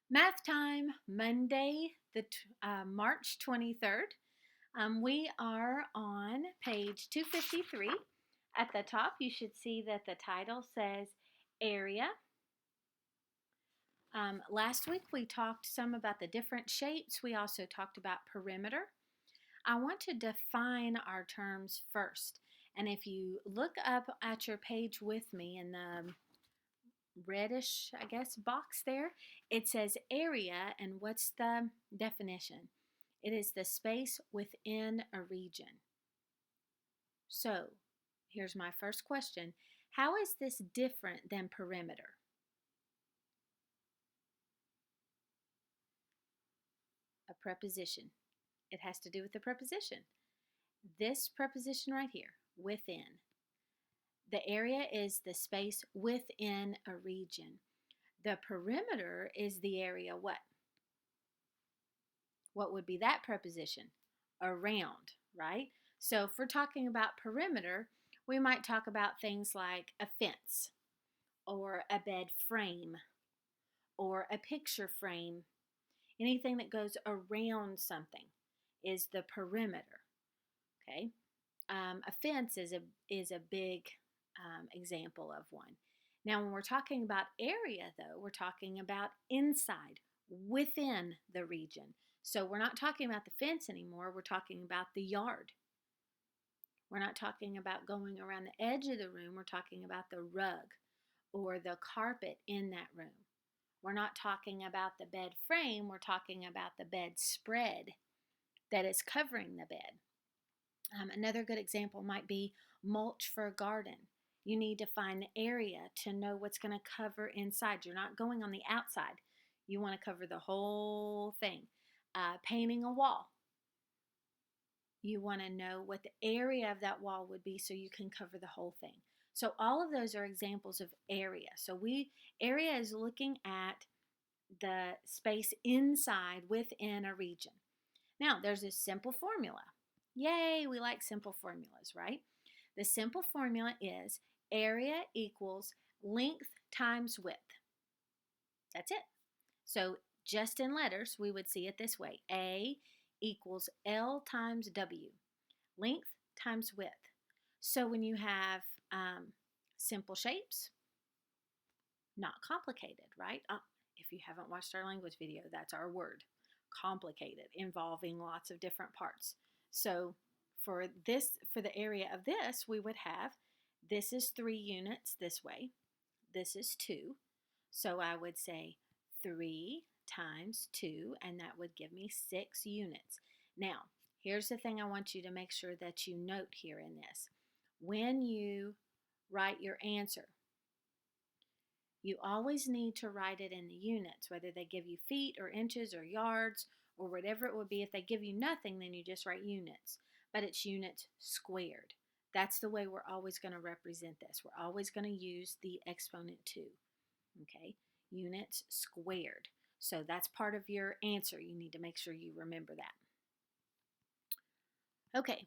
Math time, Monday, March 23rd. We are on page 253. At the top, you should see that the title says Area. Last week, we talked some about the different shapes. We also talked about perimeter. I want to define our terms first. And if you look up at your page with me in the reddish, I guess, box there, it says area, and what's the definition? It is the space within a region. So, here's my first question. How is this different than perimeter? A preposition. It has to do with the preposition. This preposition right here, within. The area is the space within a region. The perimeter is the area what? What would be that preposition? Around, right? So if we're talking about perimeter, we might talk about things like a fence or a bed frame or a picture frame. Anything that goes around something is the perimeter. Okay, a fence is a big example of one. Now, when we're talking about area, though, we're talking about inside, within the region. So we're not talking about the fence anymore. We're talking about the yard. We're not talking about going around the edge of the room. We're talking about the rug or the carpet in that room. We're not talking about the bed frame. We're talking about the bed spread that is covering the bed. Another good example might be mulch for a garden. You need to find the area to know what's going to cover inside. You're not going on the outside. You want to cover the whole thing. Painting a wall. You want to know what the area of that wall would be so you can cover the whole thing. So all of those are examples of area. So area is looking at the space inside within a region. Now, there's this simple formula. Yay, we like simple formulas, right? The simple formula is area equals length times width. That's it. So just in letters, we would see it this way. A equals L times W. Length times width. So when you have simple shapes, not complicated, right? If you haven't watched our language video, that's our word. Complicated, involving lots of different parts. So for the area of this, we would have, this is 3 units this way. This is 2. So I would say 3 times 2, and that would give me 6 units. Now, here's the thing I want you to make sure that you note here in this. When you write your answer, you always need to write it in the units, whether they give you feet or inches or yards or whatever it would be. If they give you nothing, then you just write units. But it's units squared. That's the way we're always going to represent this. We're always going to use the exponent 2. Okay, units squared. So that's part of your answer. You need to make sure you remember that. Okay,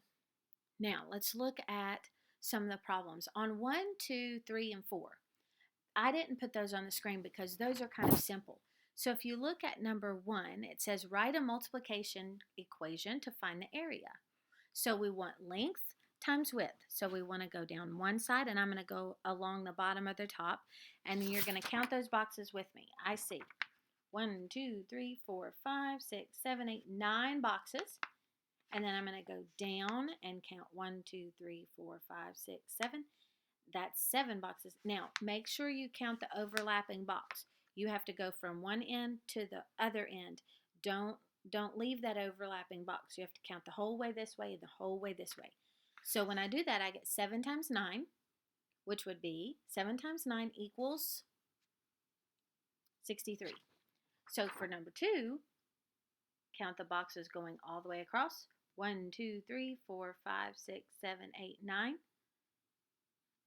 now let's look at some of the problems. On 1, 2, 3, and 4. I didn't put those on the screen because those are kind of simple. So if you look at number 1, it says write a multiplication equation to find the area. So we want length times width. So we want to go down one side, and I'm going to go along the bottom of the top, and you're going to count those boxes with me. I see 1, 2, 3, 4, 5, 6, 7, 8, 9 boxes. And then I'm going to go down and count 1, 2, 3, 4, 5, 6, 7. That's 7 boxes. Now, make sure you count the overlapping box. You have to go from one end to the other end. Don't leave that overlapping box. You have to count the whole way this way and the whole way this way. So when I do that, I get 7 times 9, which would be 7 times 9 equals 63. So for number 2, count the boxes going all the way across. 1, 2, 3, 4, 5, 6, 7, 8, 9.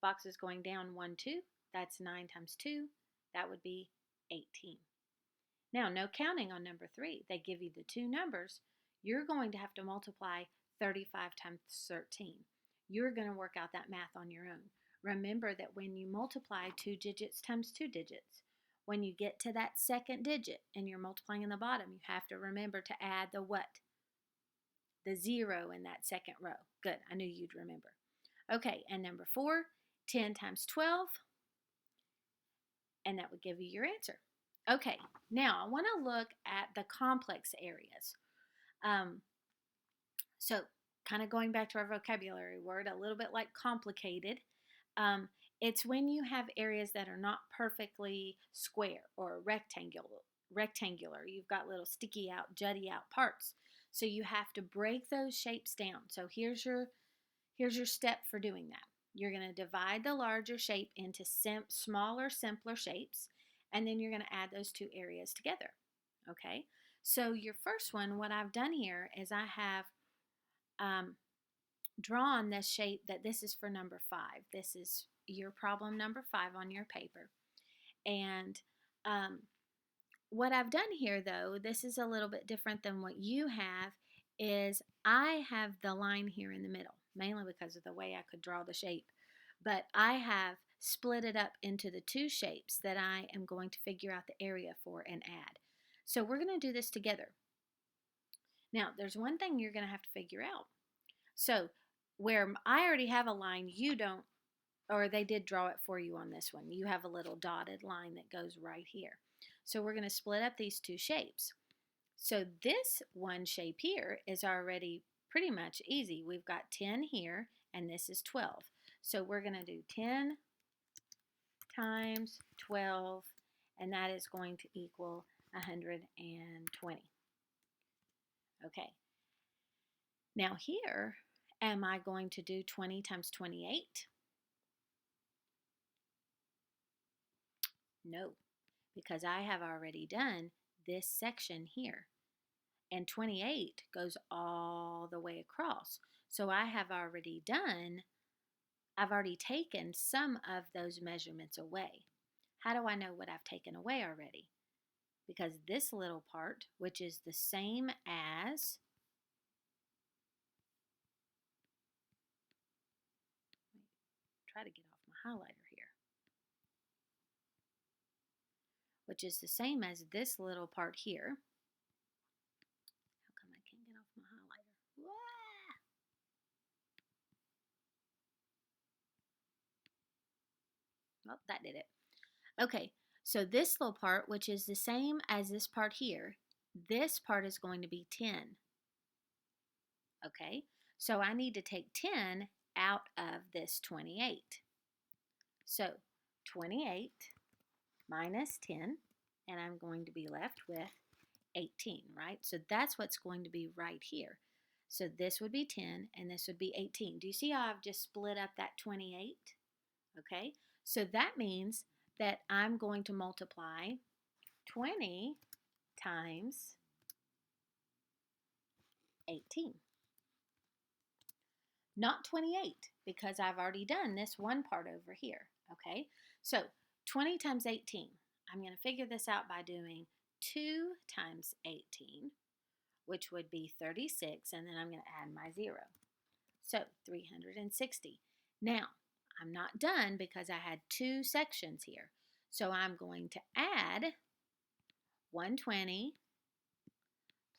Boxes going down 1, 2. That's 9 times 2. That would be 18. Now, no counting on number 3. They give you the 2 numbers. You're going to have to multiply 35 times 13. You're going to work out that math on your own. Remember that when you multiply 2 digits times 2 digits, When you get to that second digit and you're multiplying in the bottom, you have to remember to add the what? The 0 in that second row. Good, I knew you'd remember. Okay, and number 4, 10 times 12, and that would give you your answer. Okay, now I want to look at the complex areas. So kind of going back to our vocabulary word, a little bit like complicated. It's when you have areas that are not perfectly square or rectangular. You've got little sticky out, jutty out parts. So you have to break those shapes down. So here's your step for doing that. You're going to divide the larger shape into smaller, simpler shapes, and then you're going to add those two areas together. Okay? So your first one, what I've done here is I have drawn this shape that this is for number 5. This is your problem number 5 on your paper. And what I've done here, though, this is a little bit different than what you have, is I have the line here in the middle, mainly because of the way I could draw the shape. But I have split it up into the two shapes that I am going to figure out the area for and add. So we're going to do this together. Now, there's one thing you're going to have to figure out. So where I already have a line, you don't, or they did draw it for you on this one. You have a little dotted line that goes right here. So we're going to split up these two shapes. So this one shape here is already pretty much easy. We've got 10 here, and this is 12. So we're going to do 10 times 12, and that is going to equal 120. Okay. Now here, am I going to do 20 times 28? No, because I have already done this section here. And 28 goes all the way across. So I've already taken some of those measurements away. How do I know what I've taken away already? Because this little part, which is the same as, try to get off my highlighter here, which is the same as this little part here. How come I can't get off my highlighter? Well, that did it. Okay, so this little part, which is the same as this part here, this part is going to be 10. Okay, so I need to take 10 out of this 28. So 28 minus 10, and I'm going to be left with 18, right? So that's what's going to be right here. So this would be 10, and this would be 18. Do you see how I've just split up that 28? Okay, so that means that I'm going to multiply 20 times 18. Not 28, because I've already done this one part over here. Okay, so 20 times 18. I'm going to figure this out by doing 2 times 18, which would be 36, and then I'm going to add my 0. So 360. Now, I'm not done because I had two sections here. So I'm going to add 120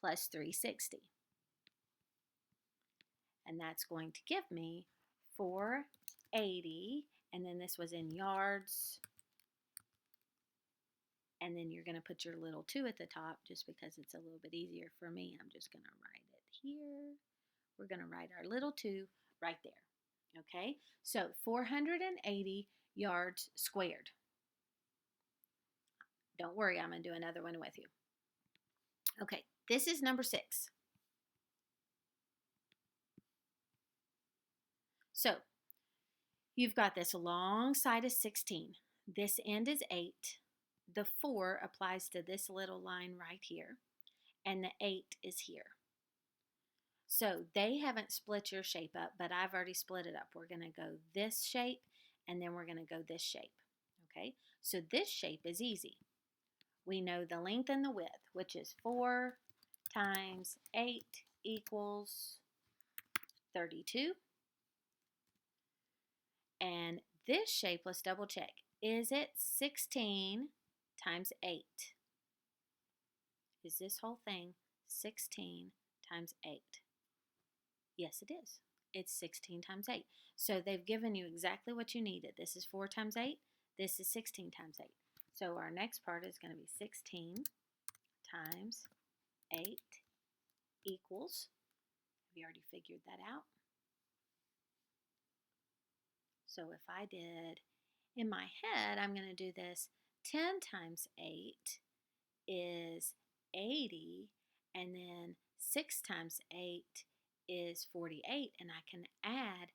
plus 360. And that's going to give me 480. And then this was in yards. And then you're going to put your little 2 at the top just because it's a little bit easier for me. I'm just going to write it here. We're going to write our little 2 right there. Okay, so 480 yards squared. Don't worry, I'm going to do another one with you. Okay, this is number 6. So you've got this long side of 16. This end is 8. The 4 applies to this little line right here, and the 8 is here. So they haven't split your shape up, but I've already split it up. We're going to go this shape, and then we're going to go this shape. Okay, so this shape is easy. We know the length and the width, which is 4 times 8 equals 32. And this shape, let's double check. Is it 16 times 8. Is this whole thing 16 times 8? Yes, it is. It's 16 times 8. So they've given you exactly what you needed. This is 4 times 8. This is 16 times 8. So our next part is going to be 16 times 8 equals, have you already figured that out? So if I did, in my head, I'm going to do this, 10 times 8 is 80, and then 6 times 8 is 48, and I can add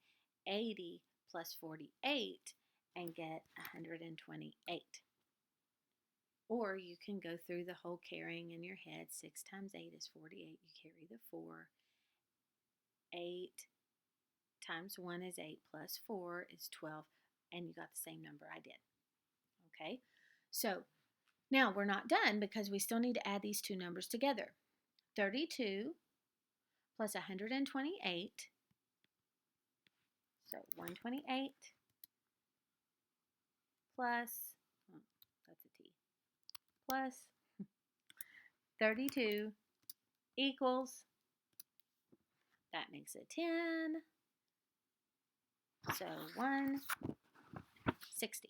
80 plus 48 and get 128. Or you can go through the whole carrying in your head. 6 times 8 is 48. You carry the 4. 8 times 1 is 8 plus 4 is 12. And you got the same number I did. Okay? So now we're not done because we still need to add these two numbers together. 32 plus 128. So 128 plus, oh, that's a T, plus 32 equals, that makes it 10. So 160.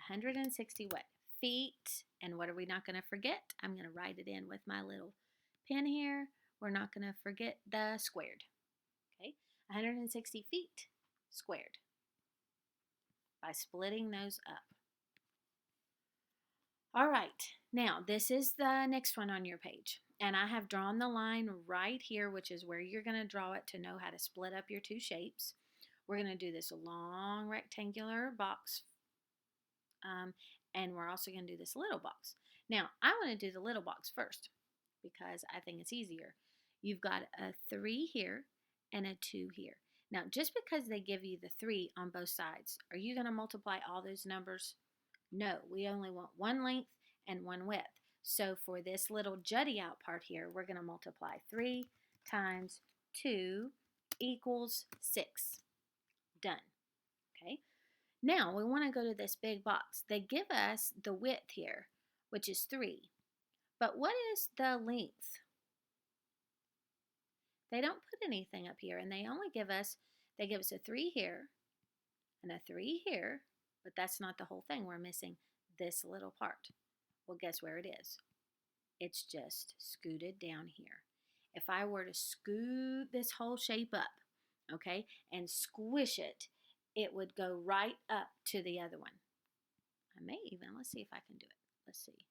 160 what? Feet. And what are we not going to forget? I'm going to write it in with my little pen here. We're not going to forget the squared. Okay? 160 feet squared by splitting those up. All right, now this is the next one on your page. And I have drawn the line right here, which is where you're going to draw it to know how to split up your two shapes. We're going to do this long rectangular box, and we're also going to do this little box. Now, I want to do the little box first because I think it's easier. You've got a 3 here and a 2 here. Now, just because they give you the 3 on both sides, are you going to multiply all those numbers? No, we only want one length and one width. So for this little jutty out part here, we're going to multiply 3 times 2 equals 6. Done. Okay. Now we want to go to this big box. They give us the width here, which is 3. But what is the length? They don't put anything up here, and they give us a 3 here and a 3 here, but that's not the whole thing. We're missing this little part. Well, guess where it is? It's just scooted down here. If I were to scoot this whole shape up, okay, and squish it, it would go right up to the other one. I may even, let's see if I can do it. Let's see.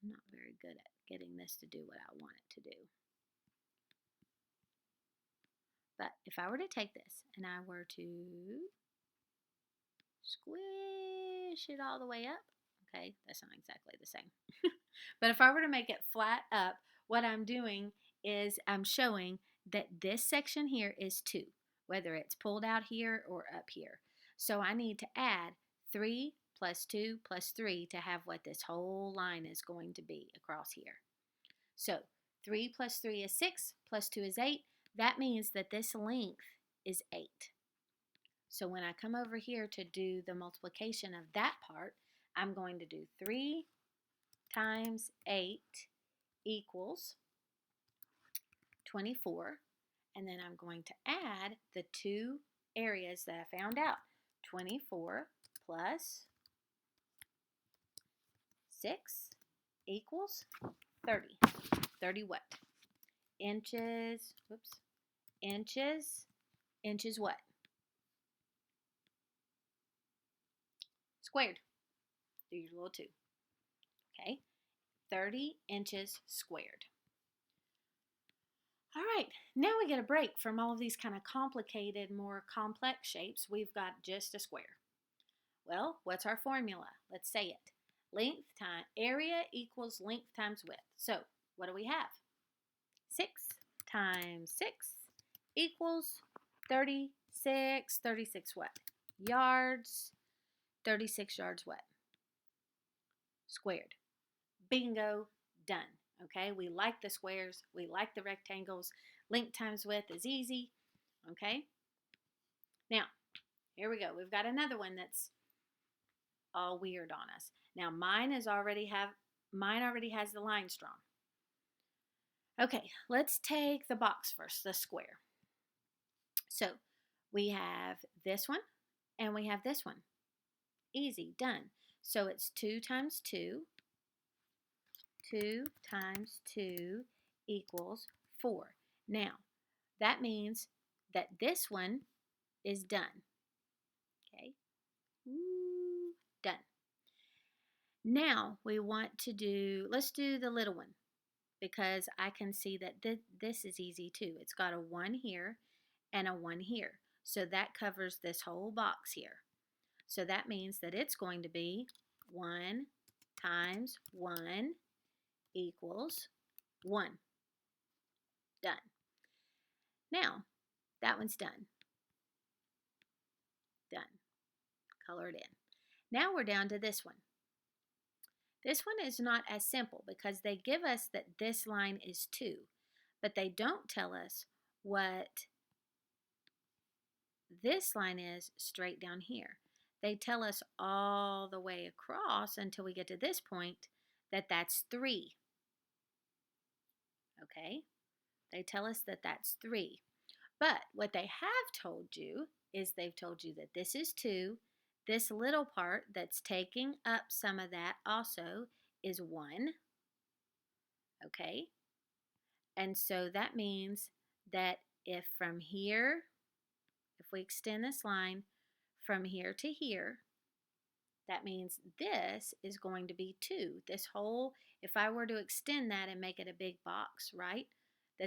I'm not very good at getting this to do what I want it to do. But if I were to take this and I were to squish it all the way up, okay, that's not exactly the same. But if I were to make it flat up, what I'm doing is I'm showing that this section here is 2, whether it's pulled out here or up here. So I need to add 3 plus 2 plus 3 to have what this whole line is going to be across here. So 3 plus 3 is 6, plus 2 is 8. That means that this length is 8. So when I come over here to do the multiplication of that part, I'm going to do 3 times 8 equals 24. And then I'm going to add the two areas that I found out. 24 plus 6 equals 30. 30 what? Inches, whoops, inches what? Squared. Do your little 2. Okay, 30 inches squared. All right, now we get a break from all of these kind of complicated, more complex shapes. We've got just a square. Well, what's our formula? Let's say it. Length times area equals length times width. So what do we have? 6 times 6 equals 36. 36 what? Yards. 36 yards what? Squared. Bingo, done. Okay, we like the squares. We like the rectangles. Length times width is easy. Okay. Now, here we go. We've got another one that's all weird on us. Now mine already has the lines drawn. Okay, let's take the box first, the square. So we have this one and we have this one. Easy, done. So it's 2 times 2. 2 times 2 equals 4. Now, that means that this one is done. Okay, done. Now we want to let's do the little one, because I can see that this is easy too. It's got a 1 here and a 1 here. So that covers this whole box here. So that means that it's going to be 1 times 1 equals 1. Done. Now, that one's done. Done. Color it in. Now we're down to this one. This one is not as simple because they give us that this line is 2, but they don't tell us what this line is straight down here. They tell us all the way across until we get to this point that that's 3. Okay? They tell us that that's 3. But what they have told you is they've told you that this is 2. This little part that's taking up some of that also is 1. Okay? And so that means that if from here, if we extend this line from here to here, that means this is going to be 2. This whole, if I were to extend that and make it a big box, right,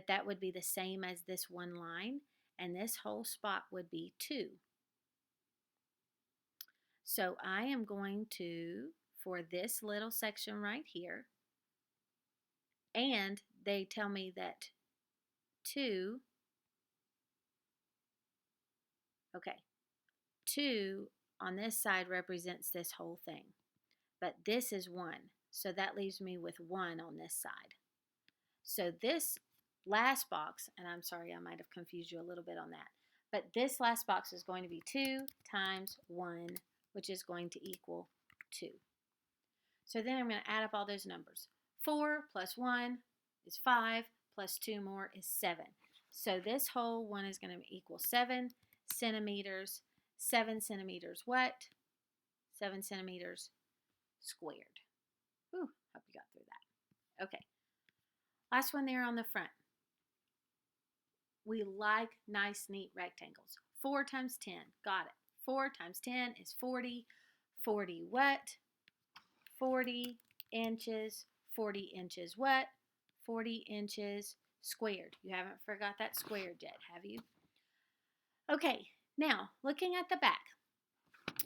that would be the same as this one line, and this whole spot would be 2. So I am going to, for this little section right here, and they tell me that 2, okay, 2 on this side represents this whole thing, but this is 1, so that leaves me with 1 on this side. So this last box, and I'm sorry I might have confused you a little bit on that, but this last box is going to be 2 times 1, which is going to equal 2. So then I'm going to add up all those numbers. 4 plus 1 is 5, plus 2 more is 7. So this whole one is going to equal 7 centimeters. 7 centimeters what? 7 centimeters squared. Whew, hope you got through that. Okay. Last one there on the front. We like nice, neat rectangles. 4 times 10. Got it. 4 times 10 is 40. 40 what? 40 inches. 40 inches what? 40 inches squared. You haven't forgot that squared yet, have you? Okay, now looking at the back.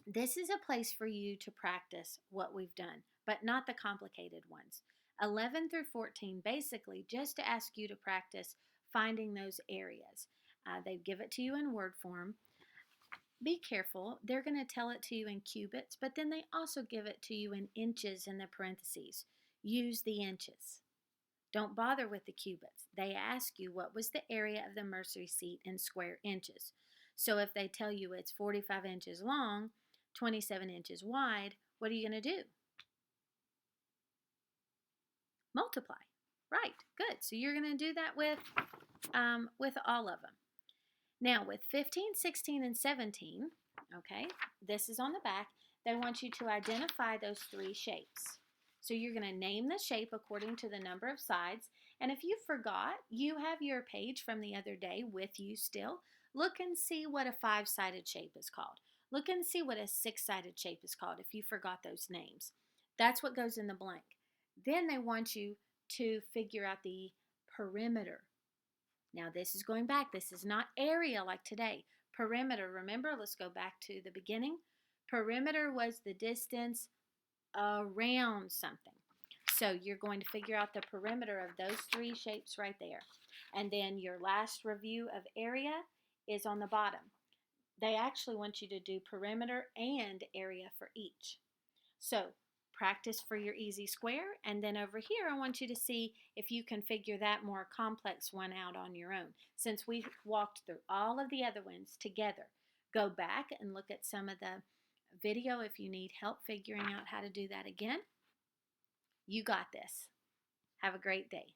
This is a place for you to practice what we've done, but not the complicated ones. 11 through 14 basically just to ask you to practice finding those areas. They give it to you in word form. Be careful. They're going to tell it to you in cubits, but then they also give it to you in inches in the parentheses. Use the inches. Don't bother with the cubits. They ask you what was the area of the mercury seat in square inches. So if they tell you it's 45 inches long, 27 inches wide, what are you going to do? Multiply. Right, good. So you're going to do that with all of them. Now with 15, 16, and 17, okay, this is on the back. They want you to identify those 3 shapes. So you're going to name the shape according to the number of sides. And if you forgot, you have your page from the other day with you still. Look and see what a 5-sided shape is called. Look and see what a 6-sided shape is called if you forgot those names. That's what goes in the blank. Then they want you to figure out the perimeter. Now this is going back. This is not area like today. Perimeter, remember, let's go back to the beginning. Perimeter was the distance around something. So you're going to figure out the perimeter of those 3 shapes right there. And then your last review of area is on the bottom. They actually want you to do perimeter and area for each. So practice for your easy square, and then over here I want you to see if you can figure that more complex one out on your own. Since we walked through all of the other ones together, go back and look at some of the video if you need help figuring out how to do that again. You got this. Have a great day.